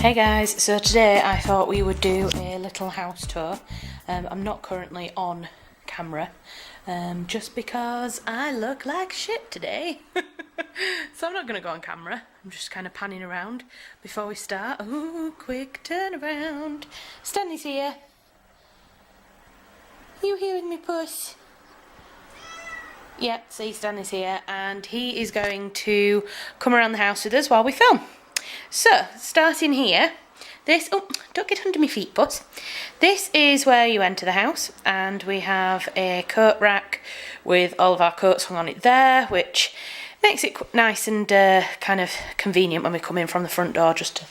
Hey guys, so today I thought we would do a little house tour. I'm not currently on camera, just because I look like shit today. So I'm not going to go on camera, I'm just kind of panning around before we start. Ooh, quick turn around. Stanley's here. You here with me, puss? Yep, see, Stanley's here, and he is going to come around the house with us while we film. So, starting here, don't get under my feet, puss. This is where you enter the house, and we have a coat rack with all of our coats hung on it there, which makes it nice and kind of convenient when we come in from the front door just to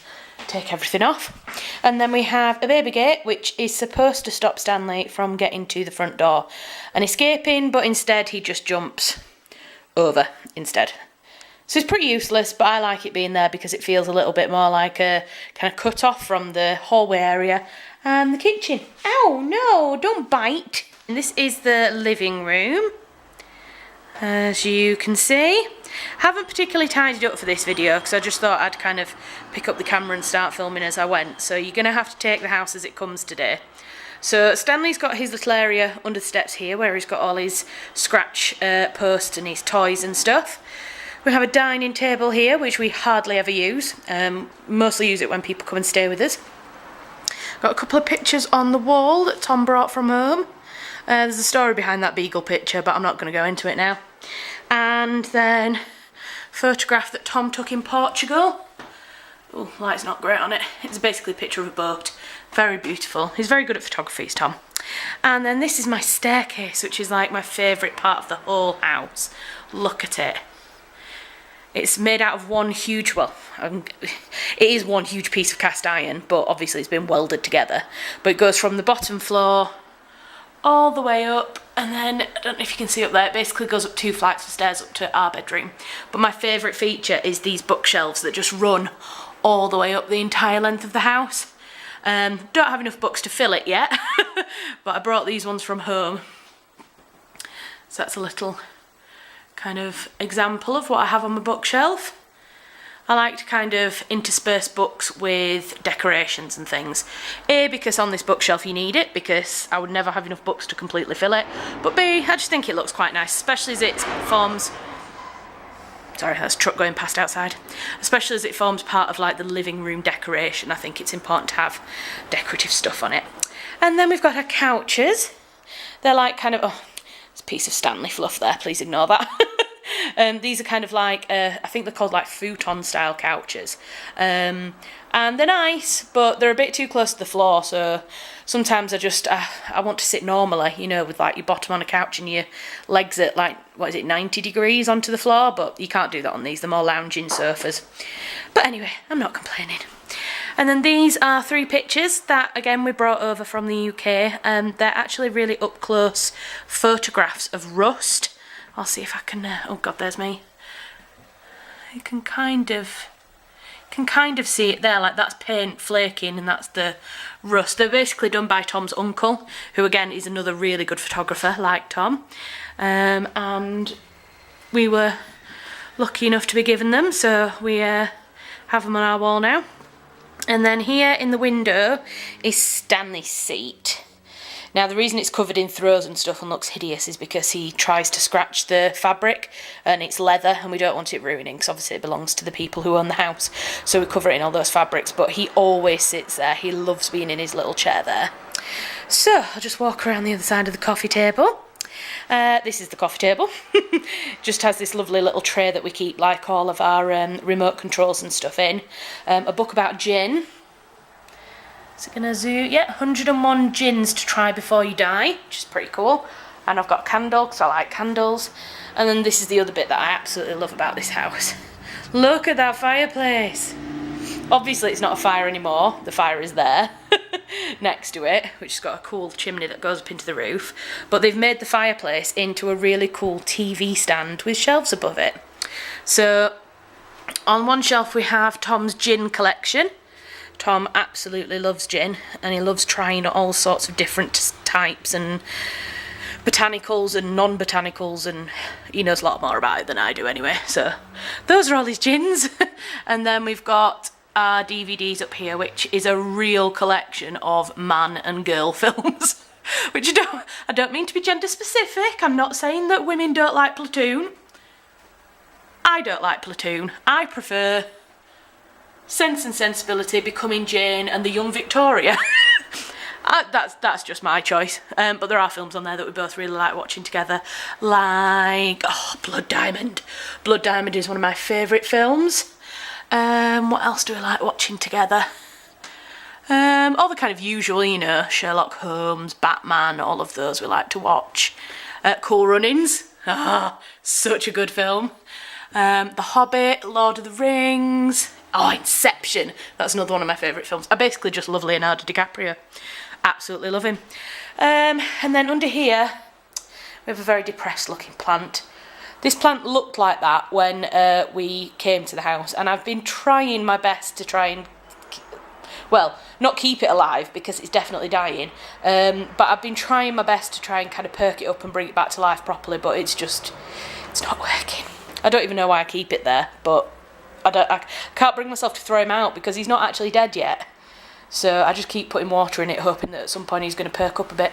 take everything off. And then we have a baby gate, which is supposed to stop Stanley from getting to the front door and escaping, but instead he just jumps over instead. So it's pretty useless, but I like it being there because it feels a little bit more like a kind of cut off from the hallway area and the kitchen. Ow, no, don't bite. And this is the living room, as you can see. Haven't particularly tidied up for this video because I just thought I'd kind of pick up the camera and start filming as I went. So you're going to have to take the house as it comes today. So Stanley's got his little area under the steps here where he's got all his scratch posts and his toys and stuff. We have a dining table here, which we hardly ever use. Mostly use it when people come and stay with us. Got a couple of pictures on the wall that Tom brought from home. There's a story behind that beagle picture, but I'm not going to go into it now. And then a photograph that Tom took in Portugal. Oh, light's not great on it. It's basically a picture of a boat. Very beautiful. He's very good at photography, is Tom. And then this is my staircase, which is like my favourite part of the whole house. Look at it. It's made out of one huge, it is one huge piece of cast iron, but obviously it's been welded together. But it goes from the bottom floor all the way up, and then, I don't know if you can see up there, it basically goes up 2 flights of stairs up to our bedroom. But my favourite feature is these bookshelves that just run all the way up the entire length of the house. Don't have enough books to fill it yet, but I brought these ones from home. So that's a little kind of example of what I have on my bookshelf. I like to kind of intersperse books with decorations and things. A, because on this bookshelf you need it, because I would never have enough books to completely fill it. But B, I just think it looks quite nice, especially as it forms... Sorry, that's a truck going past outside. Especially as it forms part of like the living room decoration. I think it's important to have decorative stuff on it. And then we've got our couches. They're like kind of... Oh, there's a piece of Stanley fluff there, please ignore that. These are kind of like, I think they're called like futon style couches. And they're nice, but they're a bit too close to the floor, so sometimes I want to sit normally, you know, with like your bottom on a couch and your legs at like, 90 degrees onto the floor, but you can't do that on these, they're more lounging sofas. But anyway, I'm not complaining. And then these are 3 pictures that, again, we brought over from the UK. They're actually really up-close photographs of rust. I'll see if I can... oh, God, there's me. You can kind of see it there, like that's paint flaking and that's the rust. They're basically done by Tom's uncle, who, again, is another really good photographer, like Tom. And we were lucky enough to be given them, so we have them on our wall now. And then here in the window is Stanley's seat. Now the reason it's covered in throws and stuff and looks hideous is because he tries to scratch the fabric and it's leather and we don't want it ruining because obviously it belongs to the people who own the house. So we cover it in all those fabrics, but he always sits there. He loves being in his little chair there. So I'll just walk around the other side of the coffee table. This is the coffee table. Just has this lovely little tray that we keep like all of our remote controls and stuff in. A book about gin. Is it gonna zoom? Yeah, 101 gins to try before you die, which is pretty cool. And I've got candles, because I like candles. And then this is the other bit that I absolutely love about this house. Look at that fireplace. Obviously it's not a fire anymore, the fire is there next to it, which has got a cool chimney that goes up into the roof. But they've made the fireplace into a really cool TV stand with shelves above it. So on one shelf we have Tom's gin collection. Tom absolutely loves gin and he loves trying all sorts of different types and botanicals and non-botanicals, and he knows a lot more about it than I do anyway. So those are all his gins. And then we've got our DVDs up here, which is a real collection of man and girl films. Which I don't mean to be gender specific. I'm not saying that women don't like Platoon. I don't like Platoon. I prefer Sense and Sensibility, Becoming Jane and The Young Victoria. That's just my choice. But there are films on there that we both really like watching together. Like, Blood Diamond. Blood Diamond is one of my favourite films. What else do we like watching together? All the kind of usual, you know, Sherlock Holmes, Batman, all of those we like to watch. Cool Runnings. Such a good film. The Hobbit, Lord of the Rings. Inception. That's another one of my favourite films. I basically just love Leonardo DiCaprio. Absolutely love him. And then under here, we have a very depressed looking plant. This plant looked like that when we came to the house, and I've been trying my best to try and, well, not keep it alive because it's definitely dying, but I've been trying my best to try and kind of perk it up and bring it back to life properly, but it's not working. I don't even know why I keep it there, but I can't bring myself to throw him out because he's not actually dead yet. So I just keep putting water in it, hoping that at some point he's going to perk up a bit.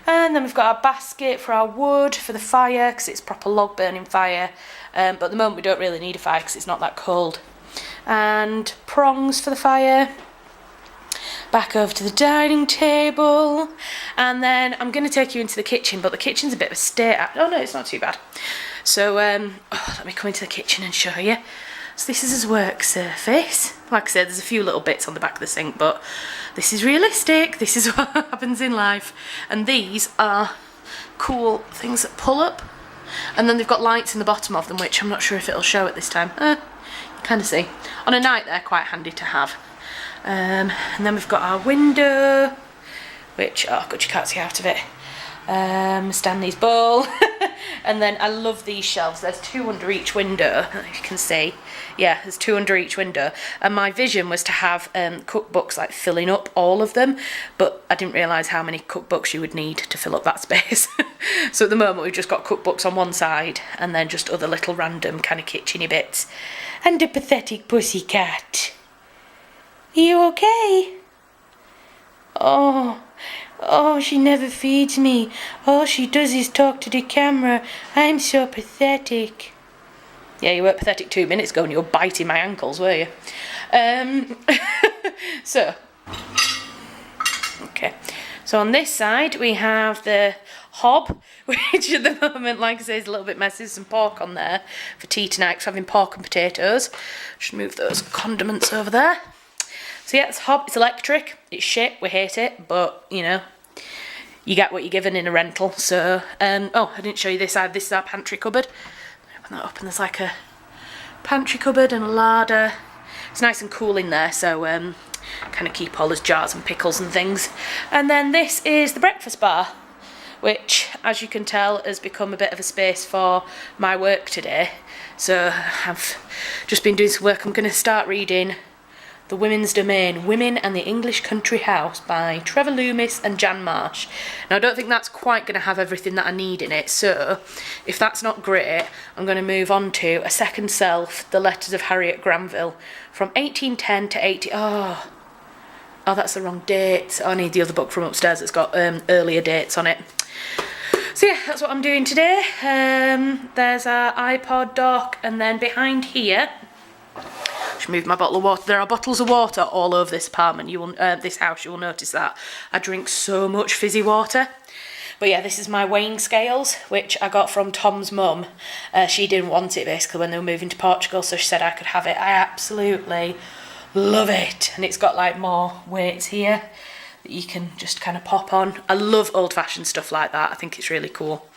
And then we've got our basket for our wood for the fire, because it's proper log burning fire. But at the moment we don't really need a fire because it's not that cold. And prongs for the fire. Back over to the dining table. And then I'm going to take you into the kitchen, but the kitchen's a bit of a state. Oh no, it's not too bad. So let me come into the kitchen and show you. So this is his work surface. Like I said, there's a few little bits on the back of the sink, but this is realistic. This is what happens in life. And these are cool things that pull up. And then they've got lights in the bottom of them, which I'm not sure if it'll show at this time. You kind of see. On a night, they're quite handy to have. And then we've got our window, which, oh god, you can't see out of it. Stanley's bowl. And then I love these shelves. There's 2 under each window, if you can see. Yeah, there's 2 under each window. And my vision was to have cookbooks like filling up all of them, but I didn't realise how many cookbooks you would need to fill up that space. So at the moment we've just got cookbooks on one side and then just other little random kind of kitcheny bits. And a pathetic pussycat. Are you okay? Oh, she never feeds me. All she does is talk to the camera. I'm so pathetic. Yeah, you were pathetic 2 minutes ago and you were biting my ankles, were you? Okay. So on this side we have the hob, which at the moment, like I say, is a little bit messy. There's some pork on there for tea tonight, because I'm having pork and potatoes. Just move those condiments over there. So yeah, it's hob. It's electric. It's shit. We hate it, but you know, you get what you're given in a rental. So, I didn't show you this side. This is our pantry cupboard. Open that up, and there's like a pantry cupboard and a larder. It's nice and cool in there, so kind of keep all those jars and pickles and things. And then this is the breakfast bar, which, as you can tell, has become a bit of a space for my work today. So I've just been doing some work. I'm going to start reading The Women's Domain, Women and the English Country House by Trevor Loomis and Jan Marsh. Now I don't think that's quite going to have everything that I need in it, so if that's not great, I'm going to move on to A Second Self, The Letters of Harriet Granville, from 1810 to 80... Oh, that's the wrong date. I need the other book from upstairs that's got earlier dates on it. So yeah, that's what I'm doing today. There's our iPod dock, and then behind here, just move my bottle of water. There are bottles of water all over this apartment. You will, this house. You will notice that I drink so much fizzy water. But yeah, this is my weighing scales, which I got from Tom's mum. She didn't want it basically when they were moving to Portugal, so she said I could have it. I absolutely love it, and it's got like more weights here that you can just kind of pop on. I love old-fashioned stuff like that. I think it's really cool.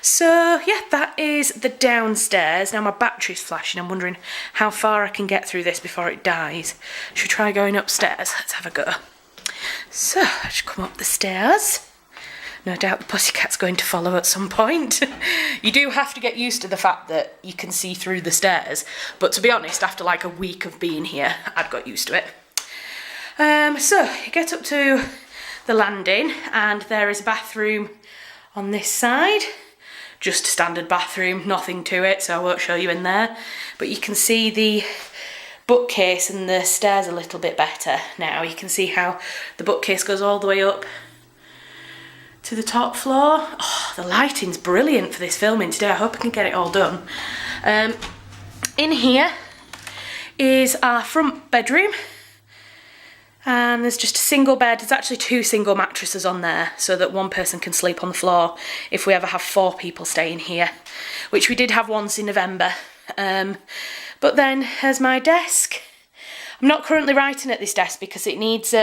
So yeah, that is the downstairs. Now my battery's flashing. I'm wondering how far I can get through this before it dies. Should we try going upstairs? Let's have a go. So I just come up the stairs. No doubt the pussycat's going to follow at some point. You do have to get used to the fact that you can see through the stairs, but to be honest, after like a week of being here, I'd got used to it. So you get up to the landing, and there is a bathroom on this side. Just a standard bathroom, nothing to it, so I won't show you in there. But you can see the bookcase and the stairs a little bit better now. You can see how the bookcase goes all the way up to the top floor. Oh, the lighting's brilliant for this filming today. I hope I can get it all done. In here is our front bedroom, and there's just a single bed. There's actually 2 single mattresses on there so that one person can sleep on the floor if we ever have 4 people staying here, which we did have once in November. But then here's my desk. I'm not currently writing at this desk because it needs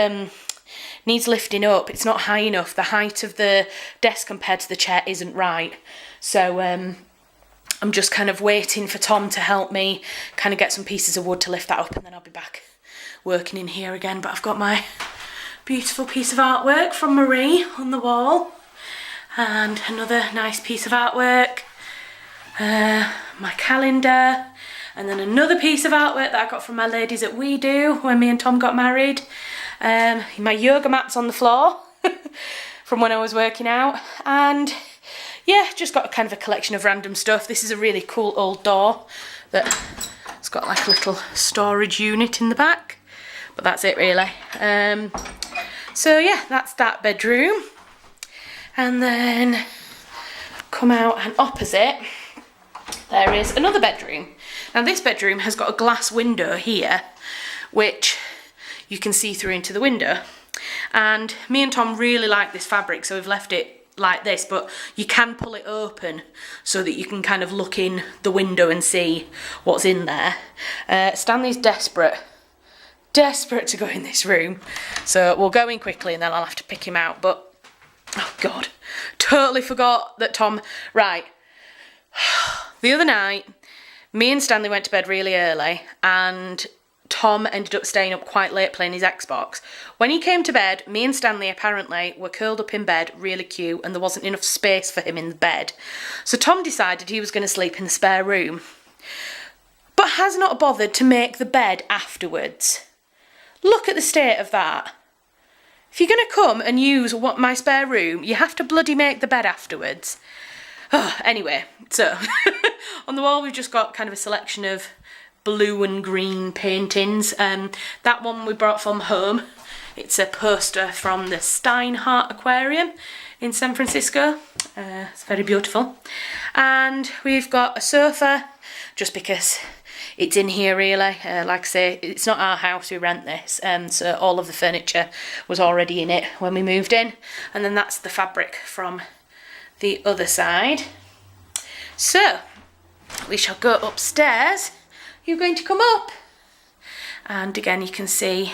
lifting up. It's not high enough. The height of the desk compared to the chair isn't right. So I'm just kind of waiting for Tom to help me kind of get some pieces of wood to lift that up, and then I'll be back working in here again. But I've got my beautiful piece of artwork from Marie on the wall, and another nice piece of artwork, my calendar, and then another piece of artwork that I got from my ladies at We Do when me and Tom got married. My yoga mat's on the floor from when I was working out, and yeah, just got a kind of a collection of random stuff. This is a really cool old door that it's got like a little storage unit in the back, but that's it really. So yeah, that's that bedroom, and then come out and opposite there is another bedroom. Now this bedroom has got a glass window here which you can see through into the window, and me and Tom really like this fabric, so we've left it like this, but you can pull it open so that you can kind of look in the window and see what's in there. Stanley's desperate to go in this room, so we'll go in quickly and then I'll have to pick him out. But oh god, totally forgot that Tom, right, the other night me and Stanley went to bed really early and Tom ended up staying up quite late playing his Xbox. When he came to bed, me and Stanley apparently were curled up in bed, really cute, and there wasn't enough space for him in the bed. So Tom decided he was going to sleep in the spare room, but has not bothered to make the bed afterwards. Look at the state of that. If you're going to come and use my spare room, you have to bloody make the bed afterwards. Oh, anyway, so on the wall we've just got kind of a selection of blue and green paintings. That one we brought from home. It's a poster from the Steinhardt Aquarium in San Francisco. It's very beautiful. And we've got a sofa, just because it's in here really. Like I say, it's not our house, we rent this, so all of the furniture was already in it when we moved in. And then that's the fabric from the other side. So we shall go upstairs. You're going to come up, and again you can see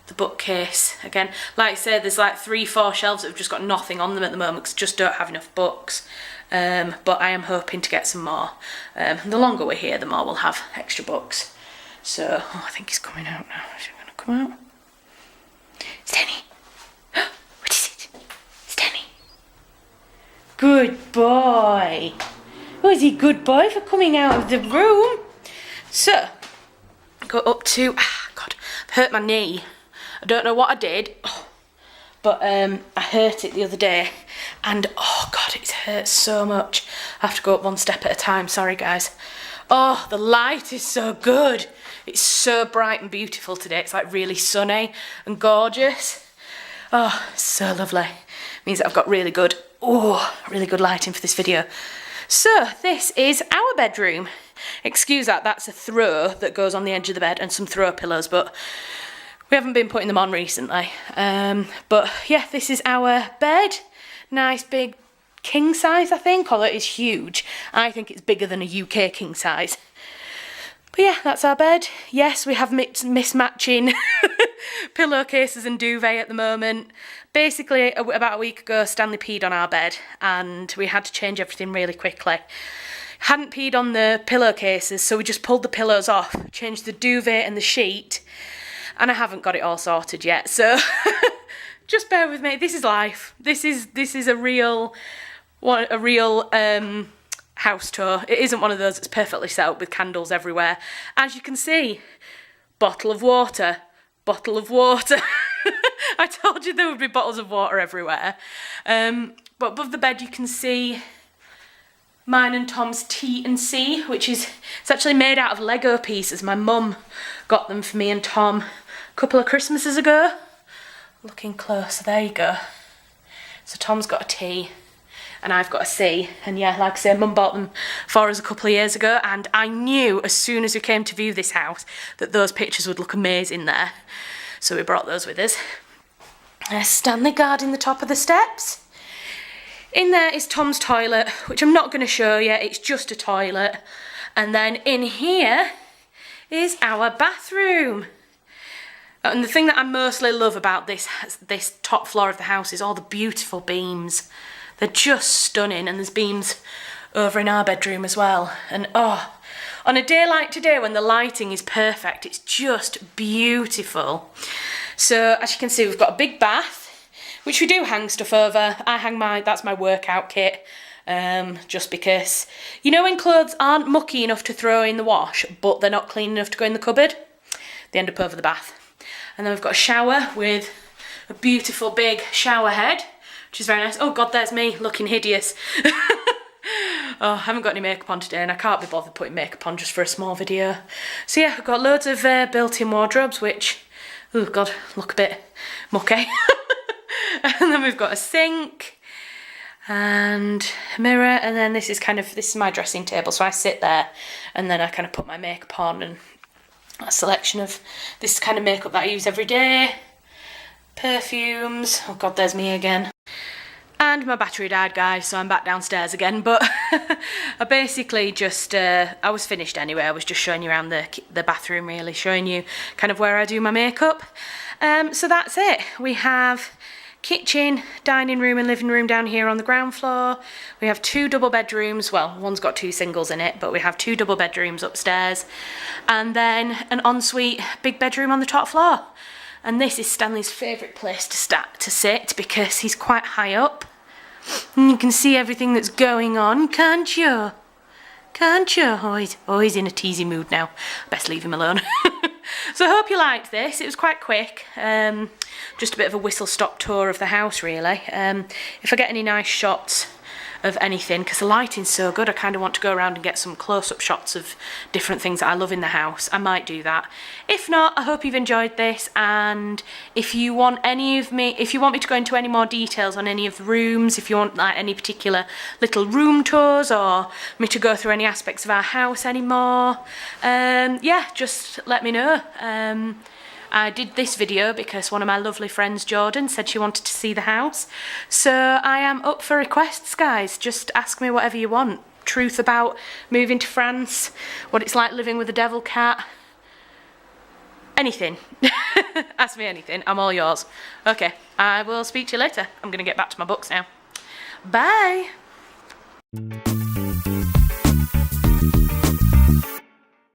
the bookcase. Again, like I said, there's like 3-4 shelves that have just got nothing on them at the moment because just don't have enough books, but I am hoping to get some more. The longer we're here, the more we'll have extra books. So I think he's coming out now. Is he going to come out? Stanny, what is it? Stanny, good boy. Oh, is he a good boy for coming out of the room? So, go up to, God, I've hurt my knee. I don't know what I did, but I hurt it the other day, and oh God, it hurts so much. I have to go up one step at a time, sorry guys. Oh, the light is so good. It's so bright and beautiful today. It's like really sunny and gorgeous. Oh, so lovely. It means that I've got really good lighting for this video. So, this is our bedroom. Excuse that, that's a throw that goes on the edge of the bed and some throw pillows, but we haven't been putting them on recently. But yeah, this is our bed. Nice big king size, I think, although it is huge. I think it's bigger than a UK king size. But yeah, that's our bed. Yes, we have mismatching pillowcases and duvet at the moment. Basically, about a week ago, Stanley peed on our bed and we had to change everything really quickly. Hadn't peed on the pillowcases, so we just pulled the pillows off, changed the duvet and the sheet, and I haven't got it all sorted yet, so just bear with me. This is life. This is a real house tour. It isn't one of those that's perfectly set up with candles everywhere. As you can see, bottle of water. I told you there would be bottles of water everywhere. But above the bed you can see mine and Tom's T&C, which is, it's actually made out of Lego pieces. My mum got them for me and Tom a couple of Christmases ago. Looking closer, there you go. So Tom's got a T and I've got a C, and yeah, like I say, Mum bought them for us a couple of years ago, and I knew as soon as we came to view this house that those pictures would look amazing there. So we brought those with us. Stanley guarding the top of the steps. In there is Tom's toilet, which I'm not going to show you, it's just a toilet. And then in here is our bathroom. And the thing that I mostly love about this top floor of the house is all the beautiful beams. They're just stunning, and there's beams over in our bedroom as well. And oh, on a day like today when the lighting is perfect, it's just beautiful. So as you can see, we've got a big bath, which we do hang stuff over. I hang that's my workout kit, just because, you know when clothes aren't mucky enough to throw in the wash, but they're not clean enough to go in the cupboard? They end up over the bath. And then we've got a shower with a beautiful big shower head, which is very nice. Oh God, there's me looking hideous. Oh, I haven't got any makeup on today, and I can't be bothered putting makeup on just for a small video. So yeah, I've got loads of built-in wardrobes, which, oh God, look a bit mucky. And then we've got a sink and a mirror, and then this is my dressing table, so I sit there and then I kind of put my makeup on, and a selection of this kind of makeup that I use every day. Perfumes. Oh God, there's me again. And my battery died, guys, so I'm back downstairs again. But I basically just, I was finished anyway. I was just showing you around the bathroom, really, showing you kind of where I do my makeup. So that's it. We have kitchen, dining room and living room down here on the ground floor. We have 2 double bedrooms. Well, one's got 2 singles in it, but we have 2 double bedrooms upstairs. And then an ensuite big bedroom on the top floor. And this is Stanley's favourite place to sit because he's quite high up. And you can see everything that's going on, can't you? Can't you? Oh, he's in a teasy mood now. Best leave him alone. So I hope you liked this. It was quite quick. Just a bit of a whistle-stop tour of the house, really. If I get any nice shots of anything, because the lighting's so good, I kind of want to go around and get some close-up shots of different things that I love in the house. I might do that. If not, I hope you've enjoyed this, and if you want me to go into any more details on any of the rooms, if you want like any particular little room tours, or me to go through any aspects of our house anymore, yeah, just let me know. I did this video because one of my lovely friends, Jordan, said she wanted to see the house. So I am up for requests, guys. Just ask me whatever you want. Truth about moving to France, what it's like living with a devil cat. Anything. Ask me anything. I'm all yours. Okay, I will speak to you later. I'm going to get back to my books now. Bye.